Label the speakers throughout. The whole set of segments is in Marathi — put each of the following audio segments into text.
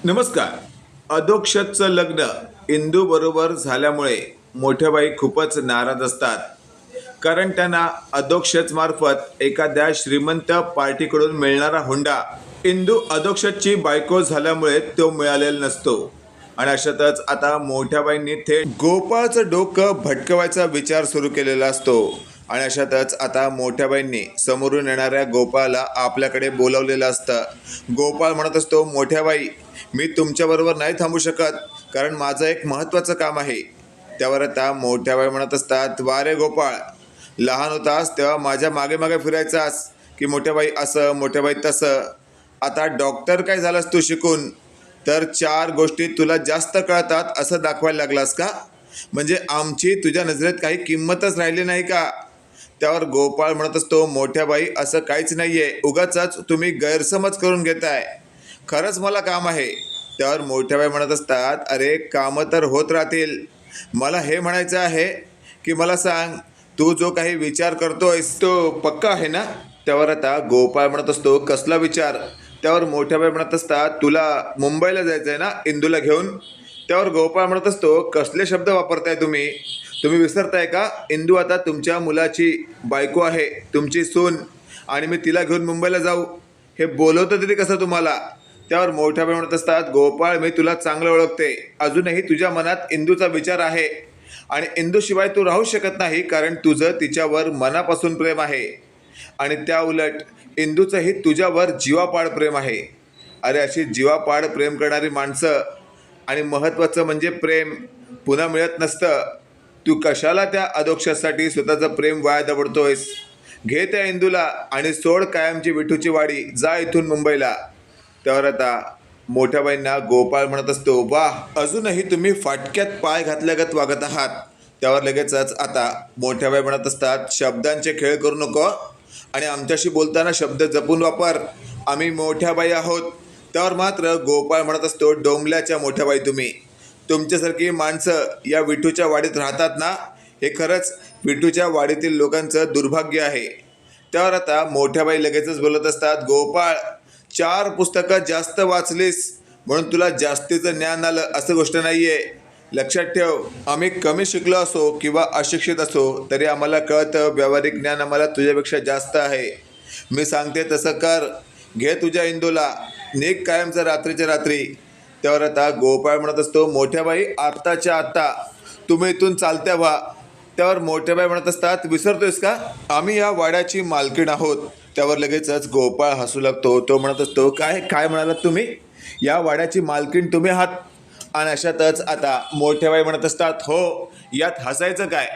Speaker 1: नमस्कार. अधोक्षजचं लग्न इंदू बरोबर झाल्यामुळे मोठेबाई खूपच नाराज असतात. कारण त्यांना अधोक्षज मार्फत एखाद्या श्रीमंत पार्टीकडून मिळणारा हुंडा इंदू अधोक्षजची बायको झाल्यामुळे तो मिळालेला नसतो. आणि अशातच आता मोठ्याबाईंनी थेट गोपाळचं डोकं भटकवायचा विचार सुरू केलेला असतो. आणि अशातच आता मोठ्याबाईंनी समोरून येणाऱ्या गोपाळला आपल्याकडे बोलावलेलं असतं. गोपाळ म्हणत असतो, मोठ्याबाई, मी तुमच्याबरोबर नाही थांबू शकत, कारण माझं एक महत्त्वाचं काम आहे. त्यावर आता मोठ्याबाई म्हणत असतात, वा रे गोपाळ, लहान होतास तेव्हा माझ्या मागे मागे फिरायचास की मोठ्याबाई असं मोठ्याबाई तसं. आता डॉक्टर काय झालास तू शिकून, तर चार गोष्टी तुला जास्त कळतात असं दाखवायला लागलास का? म्हणजे आमची तुझ्या नजरेत काही किंमतच राहिली नाही का? त्यावर गोपाळ म्हणत असतो, मोठ्याबाई असं काहीच नाहीये, उगाच तुम्ही गैरसमज करून घेताय. खरंच मला काम आहे. त्यावर मोठ्याबाई म्हणत असतात, अरे कामं तर होत राहतील. मला हे म्हणायचं आहे की मला सांग, तू जो काही विचार करतोयस तो पक्का आहे ना? त्यावर आता गोपाळ म्हणत असतो, कसला विचार? त्यावर मोठ्याबाई म्हणत असतात, तुला मुंबईला जायचं आहे ना इंदूला घेऊन? त्यावर गोपाळ म्हणत असतो, कसले शब्द वापरताय तुम्ही? तुम्ही विसरताय का, इंदू आता तुमच्या मुलाची बायको आहे, तुमची सून, आणि मी तिला घेऊन मुंबईला जाऊ? हे बोलवतं तरी कसं तुम्हाला? त्यावर मोठ्याबाई म्हणत असतात, गोपाळ, मी तुला चांगलं ओळखते. अजूनही तुझ्या मनात इंदूचा विचार आहे आणि इंदूशिवाय तू राहू शकत नाही, कारण तुझं तिच्यावर मनापासून प्रेम आहे. आणि त्या उलट इंदूचंही तुझ्यावर जीवापाड प्रेम आहे. अरे अशी जीवापाड प्रेम करणारी माणसं, आणि महत्त्वाचं म्हणजे प्रेम पुन्हा मिळत नसतं. तू कशाला त्या अधोक्षजसाठी स्वतःचं प्रेम वाया दवडतोयस? घे त्या इंदूला आणि सोड कायमची विठूची वाडी, जा इथून मुंबईला. त्यावर आता मोठ्याबाईंना गोपाळ म्हणत असतो, वाह, अजूनही तुम्ही फाटक्यात पाय घातल्यागत वागत आहात. त्यावर लगेचच आता मोठ्याबाई म्हणत असतात, शब्दांचे खेळ करू नको आणि आमच्याशी बोलताना शब्द जपून वापर. आम्ही मोठ्याबाई आहोत. त्यावर मात्र गोपाळ म्हणत असतो, डोंबल्याच्या मोठ्याबाई तुम्ही. तुमच्यासारखी माणसं या विठूच्या वाडीत राहतात ना, हे खरंच विठूच्या वाडीतील लोकांचं दुर्भाग्य आहे. त्यावर आता मोठ्याबाई लगेचच बोलत असतात, गोपाळ, 4 पुस्तकं जास्त वाचलीस म्हणून तुला जास्तीचं ज्ञान आलं असं गोष्ट नाहीये. लक्षात ठेव, आम्ही कमी शिकलो असो किंवा अशिक्षित असो तरी आम्हाला कळतं, व्यावहारिक ज्ञान आम्हाला तुझ्यापेक्षा जास्त आहे. मी सांगते तसं कर. घे तुझ्या इंदूला, निघ कायमचं रात्रीच्या रात्री. त्यावर आता गोपाळ म्हणत असतो, मोठ्याबाई, आत्ताच्या आत्ता तुम्ही इथून चालत्या व्हा. त्यावर मोठ्याबाई म्हणत असतात, विसरतोयस का, आम्ही या वाड्याची मालकीण आहोत. त्यावर लगेचच गोपाळ हसू लागतो. तो म्हणत असतो, काय काय म्हणालात तुम्ही? या वाड्याची मालकीण तुम्ही आहात? आणि अशातच आता मोठ्याबाई म्हणत असतात, हो, यात हसायचं काय?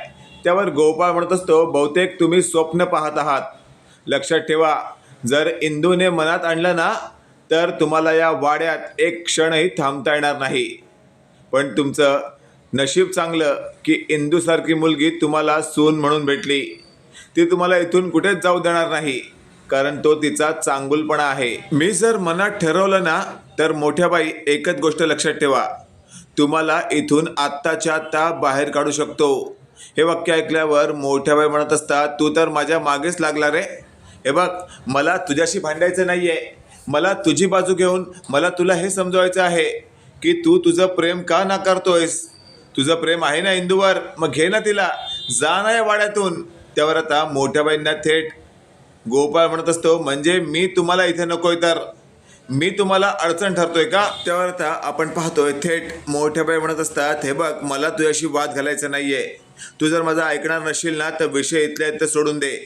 Speaker 1: त्यावर गोपाळ म्हणत असतो, बहुतेक तुम्ही स्वप्न पाहत आहात. लक्षात ठेवा, जर इंदूने मनात आणलं ना, तर तुम्हाला या वाड्यात एक क्षणही थांबता येणार नाही. पण तुमचं नशीब चांगलं की इंदूसारखी मुलगी तुम्हाला सून म्हणून भेटली. ती तुम्हाला इथून कुठेच जाऊ देणार नाही, कारण तो तिचा चांगुलपणा आहे. मी जर मनात ठरवलं ना, तर मोठ्याबाई, एकच गोष्ट लक्षात ठेवा, तुम्हाला इथून आत्ताच्या आत्ता बाहेर काढू शकतो. हे वाक्य ऐकल्यावर मोठ्याबाई म्हणत असतात, तू तर माझ्या मागेच लागला रे. हे बघ, मला तुझ्याशी भांडायचं नाही आहे. मला तुझी बाजू घेऊन मला तुला हे समजवायचं आहे की तू तुझं प्रेम का नाकारतोयस. तुझं प्रेम आहे ना इंदूवर, मग घे ना तिला, जा ना या वाड्यातून. त्यावर आता मोठ्याबाईंना थेट गोपाळ म्हणत असतो, म्हणजे मी तुम्हाला इथे नकोय तर मी तुम्हाला अडचण ठरतोय का? त्यावर आता आपण पाहतोय थेट मोठ्याबाई म्हणत असतात, हे बघ, मला तुझ्याशी वाद घालायचा नाहीये. तू जर माझं ऐकणार नशील ना, तर विषय इथल्या इथं सोडून दे.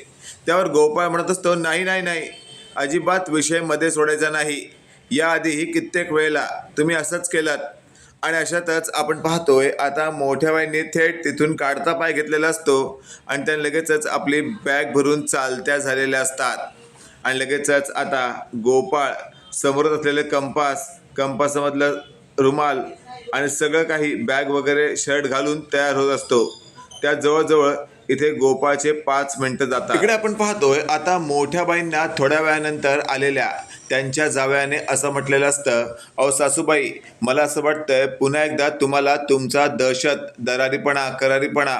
Speaker 1: त्यावर गोपाळ म्हणत असतो, नाही नाही नाही, अजिबात विषय मध्ये सोडायचा नाही. याआधीही कित्येक वेळेला तुम्ही असंच केलं. आणि अशातच आपण पाहतोय आता मोठ्याबाईंनी थेट तिथून काढता पाय घेतलेला असतो आणि त्याने लगेचच आपली बॅग भरून चालत्या झालेल्या असतात. आणि लगेचच आता गोपाळ समोरच असलेले कंपासामधलं रुमाल आणि सगळं काही बॅग वगैरे शर्ट घालून तयार होत असतो. त्या जवळजवळ इथे गोपाळचे 5 मिनिटं जातात. इकडे आपण पाहतोय आता मोठ्याबाईंना थोड्या वेळानंतर आलेल्या त्यांच्या जावयाने असं म्हटलेलं असतं, अहो सासूबाई, मला असं वाटतंय पुन्हा एकदा तुम्हाला तुमचा दहशत, दरारीपणा, करारीपणा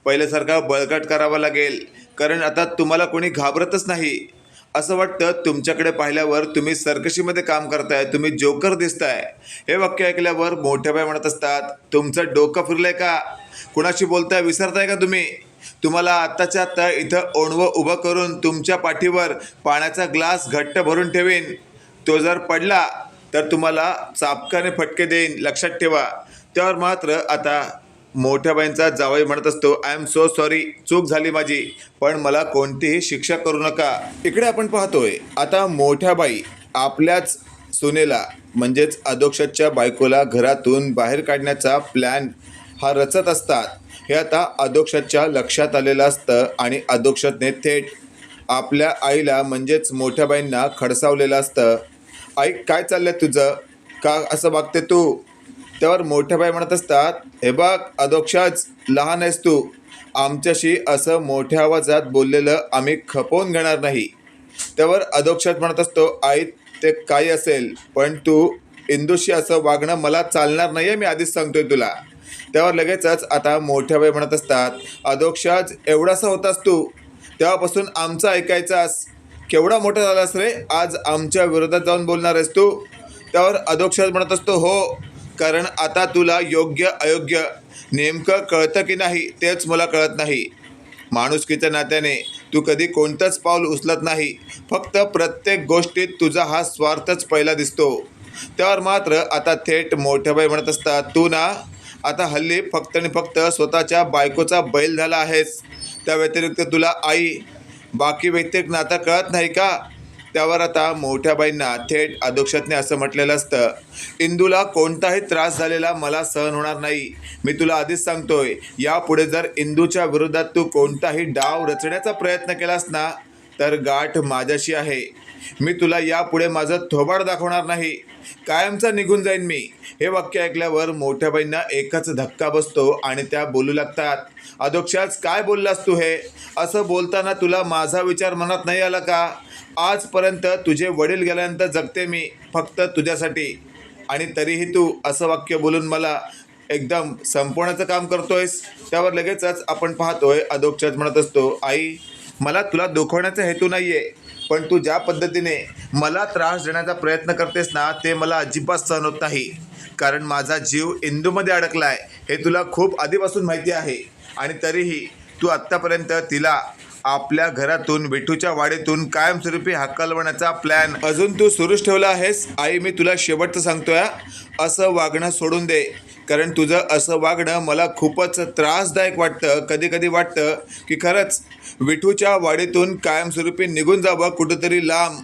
Speaker 1: पहिल्यासारखा बळकट करावा लागेल, कारण आता तुम्हाला कोणी घाबरतच नाही. असं वाटतं तुमच्याकडे पाहिल्यावर तुम्ही सर्कशीमध्ये काम करताय, तुम्ही जोकर दिसताय. हे वाक्य ऐकल्यावर मोठ्या बाई म्हणत असतात, तुमचं डोकं फिरलंय का? कुणाशी बोलताय विसरताय का तुम्ही? तुम्हाला आत्ताच्या आत्ता इथं ओणवं उभं करून तुमच्या पाठीवर पाण्याचा ग्लास घट्ट भरून ठेवीन. तो जर पडला तर तुम्हाला चापकाने फटके देईन, लक्षात ठेवा. त्यावर मात्र आता मोठ्या बाईंचा जावई म्हणत असतो, आय एम सो सॉरी, चूक झाली माझी, पण मला कोणतीही शिक्षा करू नका. इकडे आपण पाहतोय आता मोठ्या बाई आपल्याच सुनेला म्हणजेच अधोक्षजच्या बायकोला घरातून बाहेर काढण्याचा प्लॅन हा रचत असतात. हे आता अधोक्षजच्या लक्षात आलेलं असतं आणि अधोक्षजने थेट आपल्या आईला म्हणजेच मोठ्या बाईंना खडसावलेलं असतं. आई, काय चाललंय तुझं? का असं वागते तू? त्यावर मोठ्या बाई म्हणत असतात, हे बघ अधोक्षज, लहान आहेस तू, आमच्याशी असं मोठ्या आवाजात बोललेलं आम्ही खपवून घेणार नाही. त्यावर अधोक्षज म्हणत असतो, आई ते काही असेल, पण तू इंदूशी असं वागणं मला चालणार नाही आहे, मी आधीच सांगतोय तुला. त्यावर लगेचच आता मोठ्या बाई म्हणत असतात, अधोक्षज एवढासा होतास तू, तेव्हापासून आमचं ऐकायचास, केवढा मोठा झालास रे, आज आमच्या विरोधात जाऊन बोलणार आहेस तू? त्यावर अधोक्षज म्हणत असतो, हो, कारण आता तुला योग्य अयोग्य नेमकं कळतं की नाही तेच मला कळत नाही. माणुसकीच्या नात्याने तू कधी कोणतंच पाऊल उचलत नाही, फक्त प्रत्येक गोष्टीत तुझा हा स्वार्थच पहिला दिसतो. त्यावर मात्र आता थेट मोठ्याबाई म्हणत असतात, तू ना आता हल्ली फक्त आणि फक्त स्वतःच्या बायकोचा बैल झाला आहेस. त्या व्यतिरिक्त तुला आई बाकी व्यतिरिक्त नातं कळत नाही का? त्यावर आता मोठ्या बाईंना थेट अधोक्षजने असं म्हटलेलं असतं, इंदूला कोणताही त्रास झालेला मला सहन होणार नाही. मी तुला आधीच सांगतोय, यापुढे जर इंदूच्या विरोधात तू कोणताही डाव रचण्याचा प्रयत्न केलास ना तर गाठ माझ्याशी आहे. मी तुला यापुढे माझं थोबाड दाखवणार नाही, कायमचा निघून जाईन मी. हे वाक्य ऐकल्यावर मोठ्या बाईंना एकच धक्का बसतो आणि त्या बोलू लागतात, अधोक्षज काय बोललास तू हे? असं बोलताना तुला माझा विचार मनात नाही आला का? आजपर्यंत तुझे वडील गेल्यानंतर जगते मी फक्त तुझ्यासाठी, आणि तरीही तू असं वाक्य बोलून मला एकदम संपवण्याचं काम करतोयस. त्यावर लगेचच आपण पाहतोय अधोक्षज म्हणत असतो, आई मला तुला दुखवण्याचा हेतू नाही आहे, पण तू ज्या पद्धतीने मला त्रास देण्याचा प्रयत्न करतेस ना ते मला अजिबात सहन होत नाही. कारण माझा जीव इंदूमध्ये अडकला आहे हे तुला खूप आधीपासून माहिती आहे, आणि तरीही तू आत्तापर्यंत तिला आपल्या घरातून विठूच्या वाडीतून कायमस्वरूपी हकलवण्याचा प्लॅन अजून तू सुरूच ठेवला आहेस. आई मी तुला शेवटचं सांगतोय, असं वागणं सोडून दे, कारण तुझं असं वागणं मला खूपच त्रासदायक वाटतं. कधी कधी वाटतं की खरंच विठूच्या वाडीतून कायमस्वरूपी निघून जावं कुठंतरी लांब.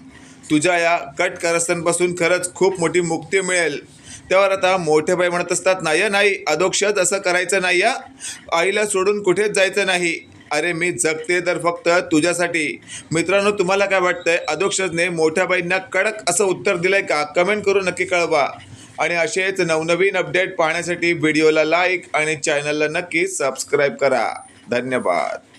Speaker 1: तुझ्या या कट कारस्थानपासून खरंच खूप मोठी मुक्ती मिळेल. त्यावर आता मोठे बाई म्हणत असतात, नाही अधोक्षज असं करायचं नाही, या आईला सोडून कुठेच जायचं नाही. अरे मी जगते तर फक्त तुझ्यासाठी. मित्रांनो, तुम्हाला काय वाटतंय? अधोक्षजने मोठ्या बाईंना कडक असं उत्तर दिलंय का? कमेंट करून नक्की कळवा. आणि असेच नवनवीन अपडेट पाहण्यासाठी व्हिडिओला लाईक आणि चॅनलला नक्की सबस्क्राईब करा. धन्यवाद.